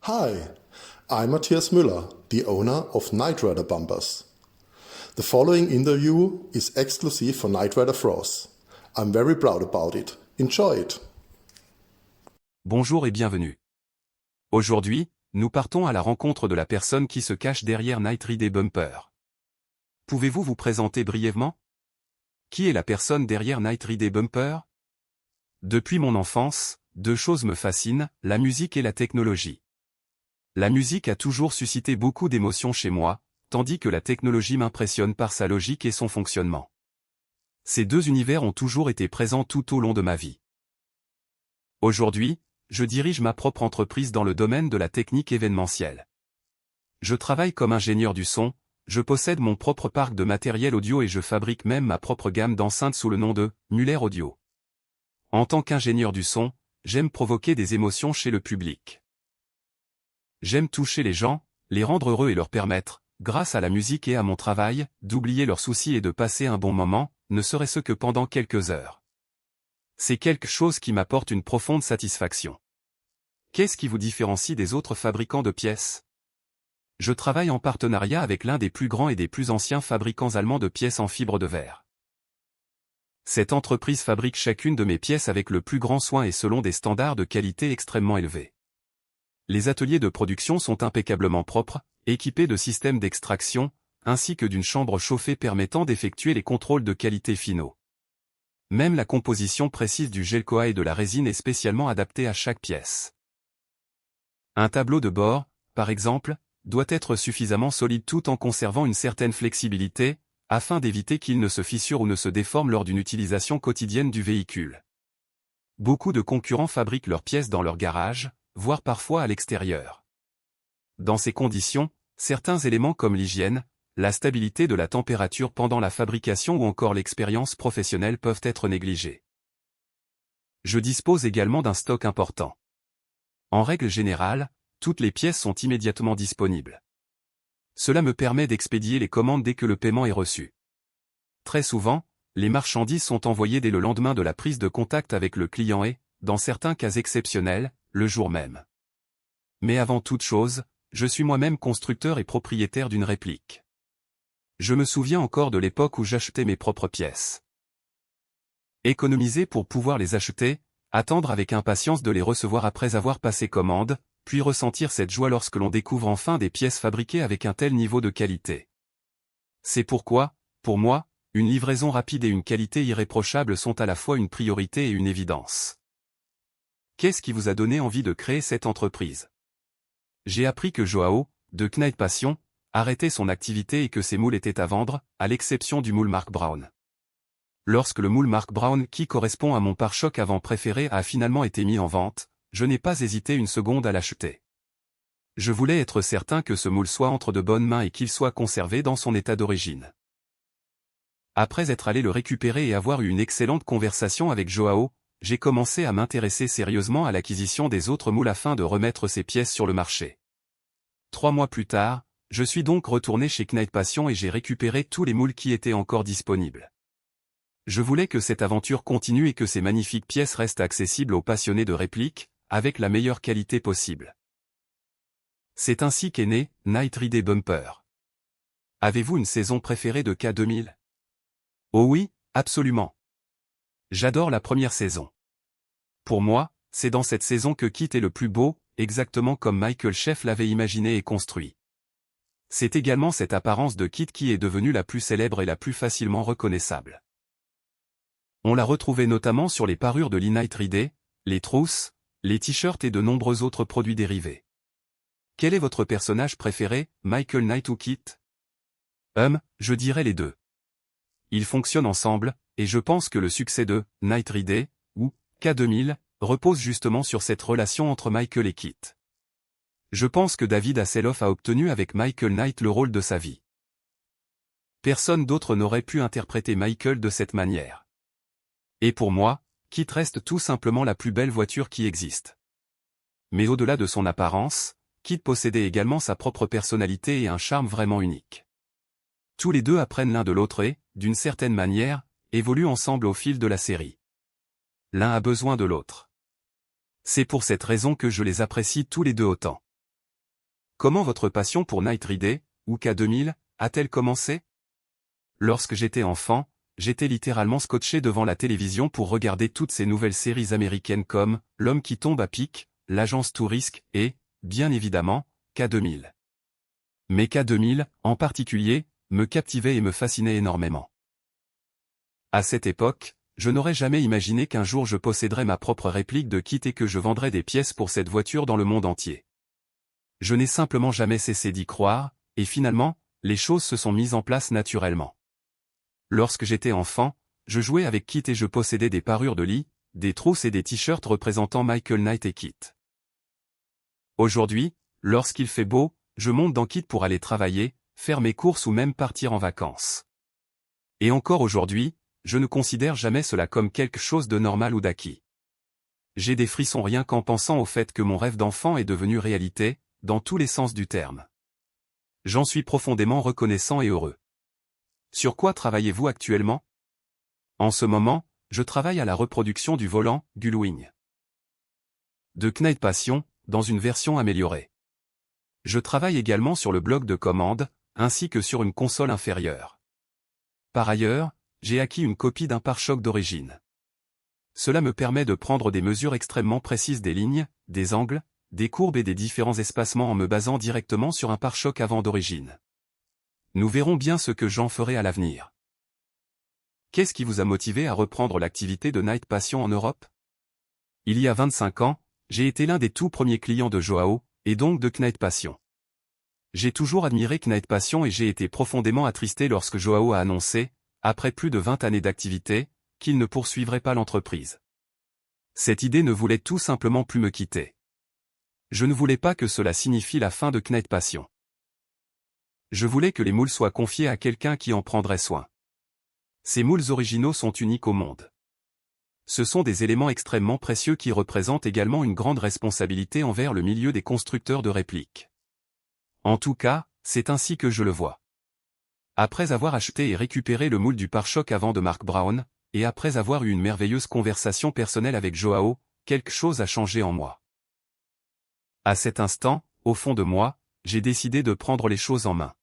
Hi, I'm Matthias Müller, the owner of Knight Rider bumpers. The following interview is exclusive for Knight Rider Frost. I'm very proud about it. Enjoy it. Bonjour et bienvenue. Aujourd'hui, nous partons à la rencontre de la personne qui se cache derrière Knight Rider Bumper. Pouvez-vous vous présenter brièvement? Qui est la personne derrière Knight Rider Bumper? Depuis mon enfance, deux choses me fascinent, la musique et la technologie. La musique a toujours suscité beaucoup d'émotions chez moi, tandis que la technologie m'impressionne par sa logique et son fonctionnement. Ces deux univers ont toujours été présents tout au long de ma vie. Aujourd'hui, je dirige ma propre entreprise dans le domaine de la technique événementielle. Je travaille comme ingénieur du son, je possède mon propre parc de matériel audio et je fabrique même ma propre gamme d'enceintes sous le nom de Müller Audio. En tant qu'ingénieur du son, j'aime provoquer des émotions chez le public. J'aime toucher les gens, les rendre heureux et leur permettre, grâce à la musique et à mon travail, d'oublier leurs soucis et de passer un bon moment, ne serait-ce que pendant quelques heures. C'est quelque chose qui m'apporte une profonde satisfaction. Qu'est-ce qui vous différencie des autres fabricants de pièces? Je travaille en partenariat avec l'un des plus grands et des plus anciens fabricants allemands de pièces en fibre de verre. Cette entreprise fabrique chacune de mes pièces avec le plus grand soin et selon des standards de qualité extrêmement élevés. Les ateliers de production sont impeccablement propres, équipés de systèmes d'extraction, ainsi que d'une chambre chauffée permettant d'effectuer les contrôles de qualité finaux. Même la composition précise du gel Koa et de la résine est spécialement adaptée à chaque pièce. Un tableau de bord, par exemple, doit être suffisamment solide tout en conservant une certaine flexibilité, afin d'éviter qu'il ne se fissure ou ne se déforme lors d'une utilisation quotidienne du véhicule. Beaucoup de concurrents fabriquent leurs pièces dans leur garage, voire parfois à l'extérieur. Dans ces conditions, certains éléments comme l'hygiène, la stabilité de la température pendant la fabrication ou encore l'expérience professionnelle peuvent être négligés. Je dispose également d'un stock important. En règle générale, toutes les pièces sont immédiatement disponibles. Cela me permet d'expédier les commandes dès que le paiement est reçu. Très souvent, les marchandises sont envoyées dès le lendemain de la prise de contact avec le client et, dans certains cas exceptionnels, le jour même. Mais avant toute chose, je suis moi-même constructeur et propriétaire d'une réplique. Je me souviens encore de l'époque où j'achetais mes propres pièces. Économiser pour pouvoir les acheter, attendre avec impatience de les recevoir après avoir passé commande, puis ressentir cette joie lorsque l'on découvre enfin des pièces fabriquées avec un tel niveau de qualité. C'est pourquoi, pour moi, une livraison rapide et une qualité irréprochable sont à la fois une priorité et une évidence. Qu'est-ce qui vous a donné envie de créer cette entreprise? J'ai appris que Joao, de Knight Passion, arrêtait son activité et que ses moules étaient à vendre, à l'exception du moule Mark Brown. Lorsque le moule Mark Brown, qui correspond à mon pare-choc avant préféré, a finalement été mis en vente, je n'ai pas hésité une seconde à l'acheter. Je voulais être certain que ce moule soit entre de bonnes mains et qu'il soit conservé dans son état d'origine. Après être allé le récupérer et avoir eu une excellente conversation avec Joao, j'ai commencé à m'intéresser sérieusement à l'acquisition des autres moules afin de remettre ces pièces sur le marché. 3 mois plus tard, je suis donc retourné chez Knight Passion et j'ai récupéré tous les moules qui étaient encore disponibles. Je voulais que cette aventure continue et que ces magnifiques pièces restent accessibles aux passionnés de répliques, avec la meilleure qualité possible. C'est ainsi qu'est né Knight Rider Bumper. Avez-vous une saison préférée de K2000? Oh oui, absolument. J'adore la première saison. Pour moi, c'est dans cette saison que Kit est le plus beau, exactement comme Michael Sheff l'avait imaginé et construit. C'est également cette apparence de Kit qui est devenue la plus célèbre et la plus facilement reconnaissable. On l'a retrouvé notamment sur les parures de Knight Rider, les trousses, les t-shirts et de nombreux autres produits dérivés. Quel est votre personnage préféré, Michael Knight ou Kit? Je dirais les deux. Ils fonctionnent ensemble, et je pense que le succès de Knight Rider, ou K2000, repose justement sur cette relation entre Michael et Kit. Je pense que David Hasselhoff a obtenu avec Michael Knight le rôle de sa vie. Personne d'autre n'aurait pu interpréter Michael de cette manière. Et pour moi, Kit reste tout simplement la plus belle voiture qui existe. Mais au-delà de son apparence, Kit possédait également sa propre personnalité et un charme vraiment unique. Tous les deux apprennent l'un de l'autre et, d'une certaine manière, évoluent ensemble au fil de la série. L'un a besoin de l'autre. C'est pour cette raison que je les apprécie tous les deux autant. Comment votre passion pour Knight Ridder, ou K2000, a-t-elle commencé? Lorsque j'étais enfant, j'étais littéralement scotché devant la télévision pour regarder toutes ces nouvelles séries américaines comme L'homme qui tombe à pic, L'agence Touriste et, bien évidemment, K2000. Mais K2000, en particulier, me captivait et me fascinait énormément. À cette époque, je n'aurais jamais imaginé qu'un jour je posséderais ma propre réplique de Kit et que je vendrais des pièces pour cette voiture dans le monde entier. Je n'ai simplement jamais cessé d'y croire, et finalement, les choses se sont mises en place naturellement. Lorsque j'étais enfant, je jouais avec Kit et je possédais des parures de lit, des trousses et des t-shirts représentant Michael Knight et Kit. Aujourd'hui, lorsqu'il fait beau, je monte dans Kit pour aller travailler, faire mes courses ou même partir en vacances. Et encore aujourd'hui, je ne considère jamais cela comme quelque chose de normal ou d'acquis. J'ai des frissons rien qu'en pensant au fait que mon rêve d'enfant est devenu réalité, dans tous les sens du terme. J'en suis profondément reconnaissant et heureux. Sur quoi travaillez-vous actuellement? En ce moment, je travaille à la reproduction du volant, Gullwing. De Knight Passion, dans une version améliorée. Je travaille également sur le bloc de commande, ainsi que sur une console inférieure. Par ailleurs, j'ai acquis une copie d'un pare-choc d'origine. Cela me permet de prendre des mesures extrêmement précises des lignes, des angles, des courbes et des différents espacements en me basant directement sur un pare-choc avant d'origine. Nous verrons bien ce que j'en ferai à l'avenir. Qu'est-ce qui vous a motivé à reprendre l'activité de Knight Passion en Europe? Il y a 25 ans, j'ai été l'un des tout premiers clients de Joao, et donc de Knight Passion. J'ai toujours admiré Knight Passion et j'ai été profondément attristé lorsque Joao a annoncé, après plus de 20 années d'activité, qu'il ne poursuivrait pas l'entreprise. Cette idée ne voulait tout simplement plus me quitter. Je ne voulais pas que cela signifie la fin de Knight Passion. Je voulais que les moules soient confiés à quelqu'un qui en prendrait soin. Ces moules originaux sont uniques au monde. Ce sont des éléments extrêmement précieux qui représentent également une grande responsabilité envers le milieu des constructeurs de répliques. En tout cas, c'est ainsi que je le vois. Après avoir acheté et récupéré le moule du pare-choc avant de Mark Brown, et après avoir eu une merveilleuse conversation personnelle avec Joao, quelque chose a changé en moi. À cet instant, au fond de moi, j'ai décidé de prendre les choses en main.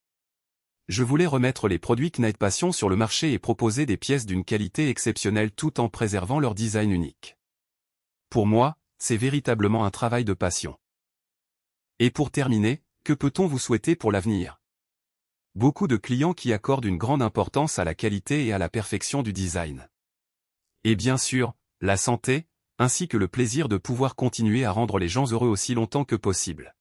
Je voulais remettre les produits Knight Passion sur le marché et proposer des pièces d'une qualité exceptionnelle tout en préservant leur design unique. Pour moi, c'est véritablement un travail de passion. Et pour terminer, que peut-on vous souhaiter pour l'avenir? Beaucoup de clients qui accordent une grande importance à la qualité et à la perfection du design. Et bien sûr, la santé, ainsi que le plaisir de pouvoir continuer à rendre les gens heureux aussi longtemps que possible.